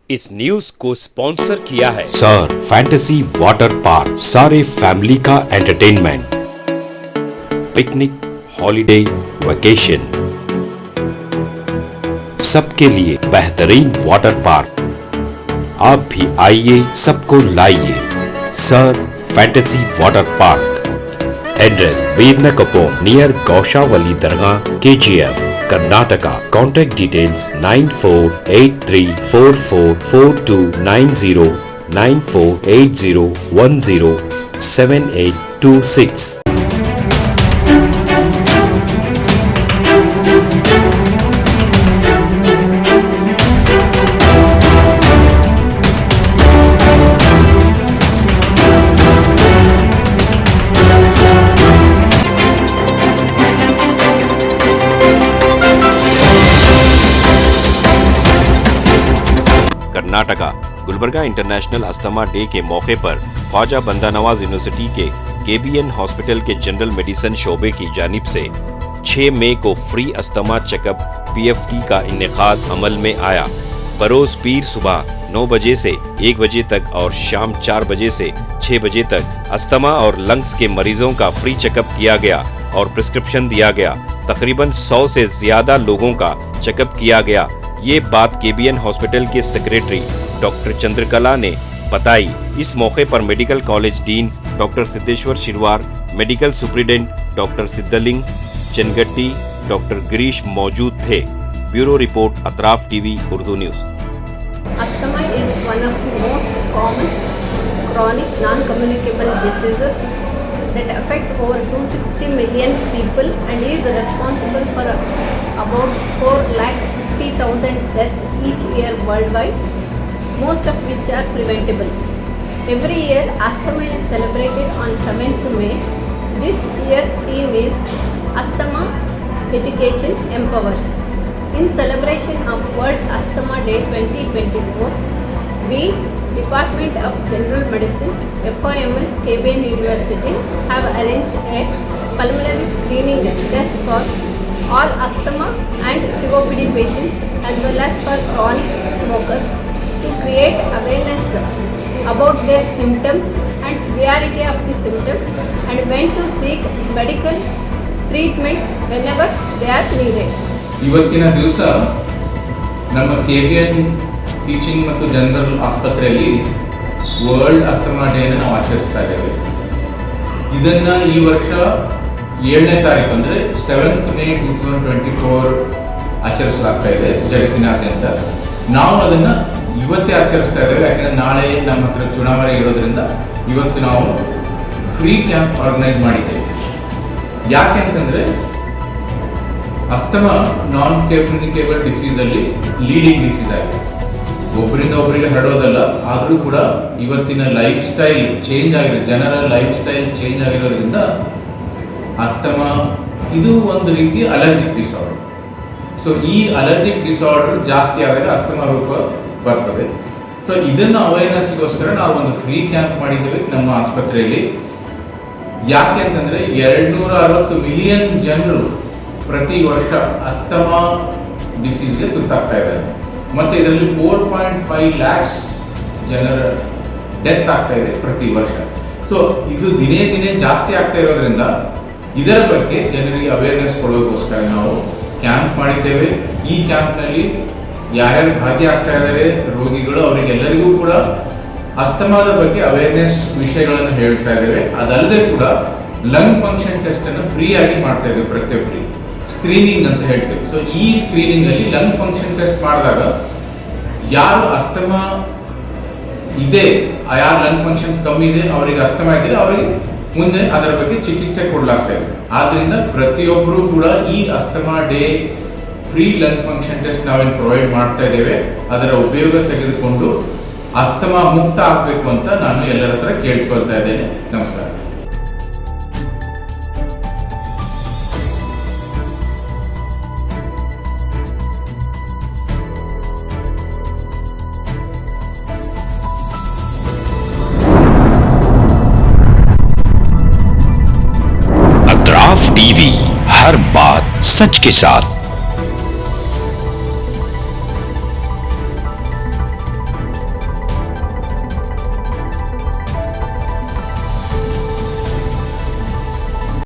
इस न्यूज को स्पॉन्सर किया है सर फैंटेसी वाटर पार्क, सारे फैमिली का एंटरटेनमेंट, पिकनिक, हॉलिडे, वेकेशन, सबके लिए बेहतरीन वाटर पार्क। आप भी आइए, सबको लाइए। Sir fantasy water park, address बीरनकपो नियर गौशावली दरगाह, KGF, Karnataka. Contact details 9483444290, 9480107826। Karnataka. Gulbarga international asthma day के मौके पर ख्वाजा बंदा नवाज यूनिवर्सिटी के KBN हॉस्पिटल के जनरल मेडिसिन शोबे की जानिब से 6 मई को फ्री अस्थमा चेकअप PFT का इनेकाद अमल में आया। बरोज पीर सुबह 9 बजे से 1 बजे तक और शाम 4 बजे से 6 बजे तक अस्थमा और लंग्स के मरीजों का फ्री चेकअप किया गया और प्रिस्क्रिप्शन दिया गया। तकरीबन 100 से ज्यादा लोगों का चेकअप किया गया। ये बात KBN हॉस्पिटल के सेक्रेटरी डॉक्टर चंद्रकला ने बताई। इस मौके पर medical college dean doctor Siddheshwar Shirwar, medical superintendent doctor Siddhalinga Changatti, doctor Girish मौजूद थे। Bureau report, Atraf TV Urdu news. Asthma is one of the most common chronic non-communicable diseases that affects over 260 million people and is responsible for about 4,50,000 deaths each year worldwide, most of which are preventable. Every year, asthma is celebrated on 7th May. This year theme is Asthma Education Empowers. In celebration of World Asthma Day 2024, we, Department of General Medicine, FIMS, KBN University, have arranged a pulmonary screening test for all asthma and COPD patients as well as for chronic smokers to create awareness about their symptoms and severity of the symptoms and when to seek medical treatment whenever they are needed. ಇವತ್ತಿನ ದಿವಸ ನಮ್ಮ KBN teaching ಮತ್ತು general ಆಸ್ಪತ್ರೆಯಲ್ಲಿ world ಅಸ್ಥಮಾ ಡೇನ ನಾವು ಆಚರಿಸ್ತಾ ಇದ್ದೇವೆ. ಇದನ್ನು ಈ ವರ್ಷ 7ನೇ ತಾರೀಕು ಅಂದರೆ 7th May 2024 ಆಚರಿಸಲಾಗ್ತಾ ಇದೆ ಜಗತ್ತಿನಾದ್ಯಂತ. ನಾವು ಅದನ್ನು ಇವತ್ತೇ ಆಚರಿಸ್ತಾ ಇದ್ದೇವೆ, ಯಾಕೆಂದರೆ ನಾಳೆ ನಮ್ಮ ಹತ್ರ ಚುನಾವಣೆ ಇರೋದ್ರಿಂದ ಇವತ್ತು ನಾವು ಫ್ರೀ ಕ್ಯಾಂಪ್ ಆರ್ಗನೈಸ್ ಮಾಡಿದ್ದೇವೆ. ಯಾಕೆ ಅಂತಂದರೆ ಅಸ್ಥಮಾ ನಾನ್ ಕಮ್ಯುನಿಕೇಬಲ್ ಡಿಸೀಸಲ್ಲಿ ಲೀಡಿಂಗ್ ಡಿಸೀಸ್ ಆಗಿದೆ. ಒಬ್ಬರಿಂದ ಒಬ್ಬರಿಗೆ ಹರಡೋದಲ್ಲ, ಆದರೂ ಕೂಡ ಇವತ್ತಿನ ಲೈಫ್ ಸ್ಟೈಲ್ ಚೇಂಜ್ ಆಗಿರೋದು, ಜನರ ಲೈಫ್ ಸ್ಟೈಲ್ ಚೇಂಜ್ ಆಗಿರೋದ್ರಿಂದ ಅಸ್ಥಮಾ ಇದು ಒಂದು ರೀತಿ ಅಲರ್ಜಿಕ್ ಡಿಸಾರ್ಡರ್. ಸೊ ಈ ಅಲರ್ಜಿಕ್ ಡಿಸಾರ್ಡರ್ ಜಾಸ್ತಿ ಆದಾಗ ಅಸ್ಥಮಾ ರೂಪ ಬರ್ತದೆ. ಸೊ ಇದನ್ನು ಅವೇರ್ನೆಸ್ಗೋಸ್ಕರ ನಾವು ಒಂದು ಫ್ರೀ ಕ್ಯಾಂಪ್ ಮಾಡಿದ್ದೇವೆ ನಮ್ಮ ಆಸ್ಪತ್ರೆಯಲ್ಲಿ. ಯಾಕೆ ಅಂತಂದರೆ 260 ಮಿಲಿಯನ್ ಜನರು ಪ್ರತಿ ವರ್ಷ ಅಸ್ಥಮಾ ಡಿಸೀಸ್ಗೆ ತುತ್ತಾಗ್ತಾ ಇದ್ದಾರೆ ಮತ್ತು ಇದರಲ್ಲಿ 4.5 lakhs ಜನರ ಡೆತ್ ಆಗ್ತಾ ಇದೆ ಪ್ರತಿ ವರ್ಷ. ಸೊ ಇದು ದಿನೇ ದಿನೇ ಜಾಸ್ತಿ ಆಗ್ತಾ ಇರೋದ್ರಿಂದ ಇದರ ಬಗ್ಗೆ ಜನರಿಗೆ ಅವೇರ್ನೆಸ್ ಕೊಡೋದಕ್ಕೋಸ್ಕರ ನಾವು ಕ್ಯಾಂಪ್ ಮಾಡಿದ್ದೇವೆ. ಈ ಕ್ಯಾಂಪ್ನಲ್ಲಿ ಯಾರ್ಯಾರು ಭಾಗಿಯಾಗ್ತಾ ಇದ್ದಾರೆ ರೋಗಿಗಳು, ಅವರಿಗೆಲ್ಲರಿಗೂ ಕೂಡ ಅಸ್ಥಮಾದ ಬಗ್ಗೆ ಅವೇರ್ನೆಸ್ ವಿಷಯಗಳನ್ನು ಹೇಳ್ತಾ ಇದ್ದೇವೆ. ಅದಲ್ಲದೆ ಕೂಡ ಲಂಗ್ ಫಂಕ್ಷನ್ ಟೆಸ್ಟ್ ಅನ್ನು ಫ್ರೀ ಆಗಿ ಮಾಡ್ತಾ ಇದ್ದೇವೆ ಪ್ರತಿಯೊಬ್ಬರಿಗೆ. ಸ್ಕ್ರೀನಿಂಗ್ ಅಂತ ಹೇಳ್ತೇವೆ. ಸೊ ಈ ಸ್ಕ್ರೀನಿಂಗ್ ಅಲ್ಲಿ ಲಂಗ್ ಫಂಕ್ಷನ್ ಟೆಸ್ಟ್ ಮಾಡಿದಾಗ ಯಾರು ಅಸ್ಥಮಾ ಇದೆ, ಯಾರು ಲಂಗ್ ಫಂಕ್ಷನ್ ಕಮ್ಮಿ ಇದೆ, ಅವರಿಗೆ ಅಸ್ಥಮಾ ಇದ್ದರೆ ಅವರಿಗೆ ಮುಂದೆ ಅದರ ಬಗ್ಗೆ ಚಿಕಿತ್ಸೆ ಕೊಡಲಾಗ್ತಾ ಇದೆ. ಆದ್ರಿಂದ ಪ್ರತಿಯೊಬ್ಬರು ಕೂಡ ಈ asthma day free lung function test ನಾವೇನು ಪ್ರೊವೈಡ್ ಮಾಡ್ತಾ ಇದ್ದೇವೆ, ಅದರ ಉಪಯೋಗ ತೆಗೆದುಕೊಂಡು ಅಸ್ಥಮಾ ಮುಕ್ತ ಆಗಬೇಕು ಅಂತ ನಾನು ಎಲ್ಲರ ಹತ್ರ ಕೇಳ್ಕೊಳ್ತಾ ಇದ್ದೇನೆ. ನಮಸ್ಕಾರ. अतराफ टीवी, हर बात सच के साथ।